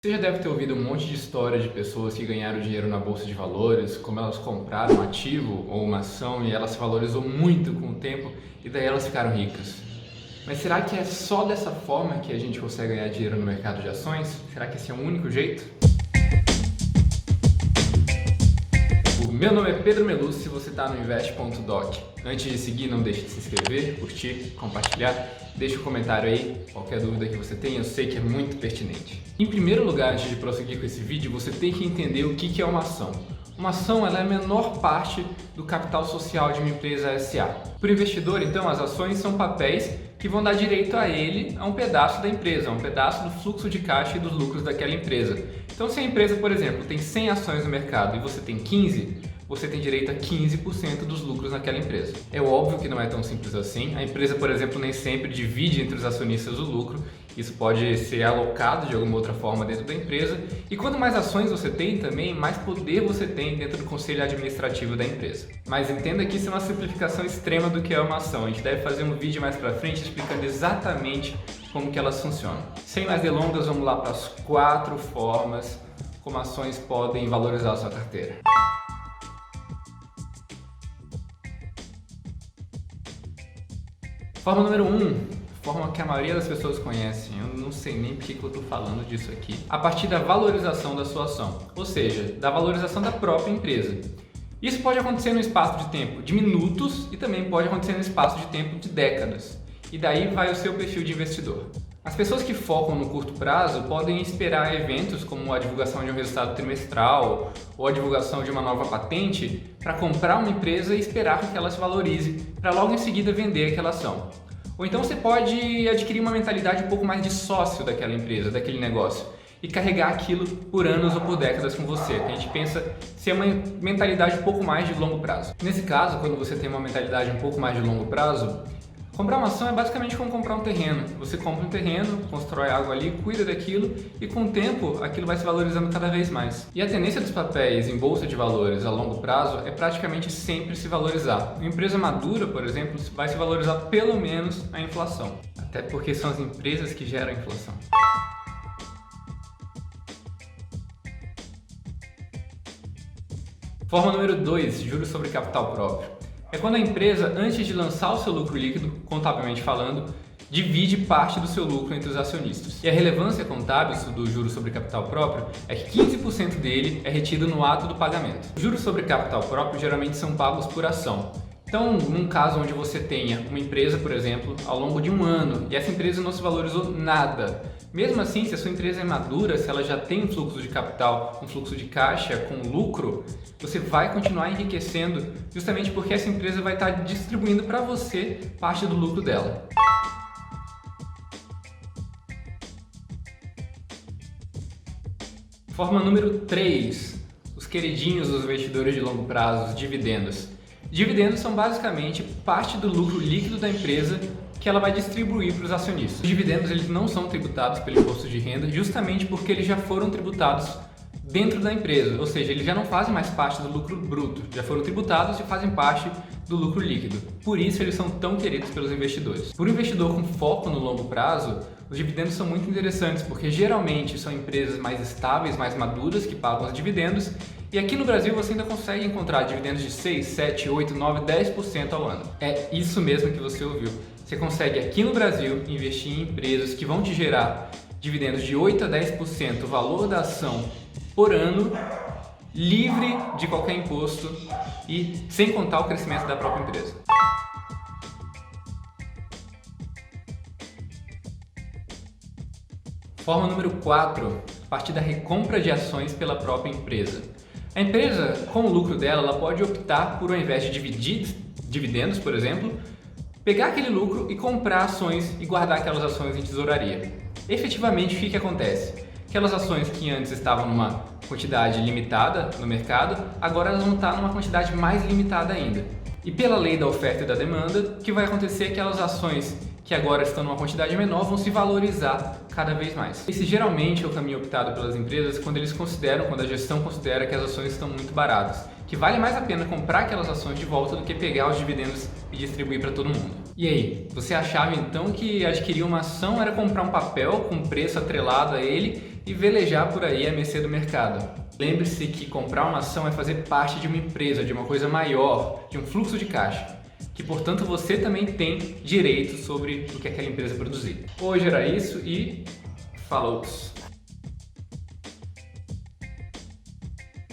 Você já deve ter ouvido um monte de história de pessoas que ganharam dinheiro na bolsa de valores, como elas compraram um ativo ou uma ação e ela se valorizou muito com o tempo e daí elas ficaram ricas. Mas será que é só dessa forma que a gente consegue ganhar dinheiro no mercado de ações? Será que esse é o único jeito? O meu nome é Pedro Melucci e você está no Invest.doc. Antes de seguir, não deixe de se inscrever, curtir, compartilhar. Deixa um comentário aí, qualquer dúvida que você tenha, eu sei que é muito pertinente. Em primeiro lugar, antes de prosseguir com esse vídeo, você tem que entender o que é uma ação. Uma ação ela é a menor parte do capital social de uma empresa SA. Para o investidor, então, as ações são papéis que vão dar direito a ele a um pedaço da empresa, a um pedaço do fluxo de caixa e dos lucros daquela empresa. Então, se a empresa, por exemplo, tem 100 ações no mercado e você tem 15, você tem direito a 15% dos lucros naquela empresa. É óbvio que não é tão simples assim. A empresa, por exemplo, nem sempre divide entre os acionistas o lucro. Isso pode ser alocado de alguma outra forma dentro da empresa. E quanto mais ações você tem também, mais poder você tem dentro do conselho administrativo da empresa. Mas entenda que isso é uma simplificação extrema do que é uma ação. A gente deve fazer um vídeo mais pra frente explicando exatamente como que elas funcionam. Sem mais delongas, vamos lá para as 4 formas como ações podem valorizar a sua carteira. Forma número 1, forma que a maioria das pessoas conhecem, eu não sei nem porque que eu estou falando disso aqui, a partir da valorização da sua ação, ou seja, da valorização da própria empresa. Isso pode acontecer no espaço de tempo de minutos e também pode acontecer no espaço de tempo de décadas. E daí vai o seu perfil de investidor. As pessoas que focam no curto prazo podem esperar eventos como a divulgação de um resultado trimestral ou a divulgação de uma nova patente para comprar uma empresa e esperar que ela se valorize para logo em seguida vender aquela ação. Ou então você pode adquirir uma mentalidade um pouco mais de sócio daquela empresa, daquele negócio e carregar aquilo por anos ou por décadas com você, que a gente pensa ser uma mentalidade um pouco mais de longo prazo. Nesse caso, quando você tem uma mentalidade um pouco mais de longo prazo, comprar uma ação é basicamente como comprar um terreno. Você compra um terreno, constrói algo ali, cuida daquilo e com o tempo aquilo vai se valorizando cada vez mais. E a tendência dos papéis em bolsa de valores a longo prazo é praticamente sempre se valorizar. Uma empresa madura, por exemplo, vai se valorizar pelo menos a inflação. Até porque são as empresas que geram a inflação. Forma número 2, juros sobre capital próprio. É quando a empresa, antes de lançar o seu lucro líquido, contabilmente falando, divide parte do seu lucro entre os acionistas. E a relevância contábil do juros sobre capital próprio é que 15% dele é retido no ato do pagamento. Os juros sobre capital próprio geralmente são pagos por ação. Então, num caso onde você tenha uma empresa, por exemplo, ao longo de um ano e essa empresa não se valorizou nada, mesmo assim, se a sua empresa é madura, se ela já tem um fluxo de capital, um fluxo de caixa com lucro, você vai continuar enriquecendo justamente porque essa empresa vai estar distribuindo para você parte do lucro dela. Forma número 3, os queridinhos dos investidores de longo prazo, os dividendos. Dividendos são basicamente parte do lucro líquido da empresa que ela vai distribuir para os acionistas. Os dividendos eles não são tributados pelo imposto de renda justamente porque eles já foram tributados dentro da empresa, ou seja, eles já não fazem mais parte do lucro bruto, já foram tributados e fazem parte do lucro líquido. Por isso eles são tão queridos pelos investidores. Por um investidor com foco no longo prazo, os dividendos são muito interessantes porque geralmente são empresas mais estáveis, mais maduras que pagam os dividendos. E aqui no Brasil você ainda consegue encontrar dividendos de 6, 7, 8, 9, 10% ao ano. É isso mesmo que você ouviu. Você consegue aqui no Brasil investir em empresas que vão te gerar dividendos de 8 a 10% o valor da ação por ano, livre de qualquer imposto e sem contar o crescimento da própria empresa. Forma número 4, a partir da recompra de ações pela própria empresa. A empresa, com o lucro dela, ela pode optar por, ao invés de dividir dividendos, por exemplo, pegar aquele lucro e comprar ações e guardar aquelas ações em tesouraria. Efetivamente, o que acontece? Aquelas ações que antes estavam numa quantidade limitada no mercado, agora elas vão estar numa quantidade mais limitada ainda. E pela lei da oferta e da demanda, o que vai acontecer é que aquelas ações que agora estão numa quantidade menor vão se valorizar cada vez mais. Esse geralmente é o caminho optado pelas empresas quando a gestão considera que as ações estão muito baratas, que vale mais a pena comprar aquelas ações de volta do que pegar os dividendos e distribuir para todo mundo. E aí, você achava então que adquirir uma ação era comprar um papel com preço atrelado a ele e velejar por aí à mercê do mercado. Lembre-se que comprar uma ação é fazer parte de uma empresa, de uma coisa maior, de um fluxo de caixa, que portanto você também tem direito sobre o que aquela empresa produzir. Hoje era isso e falou!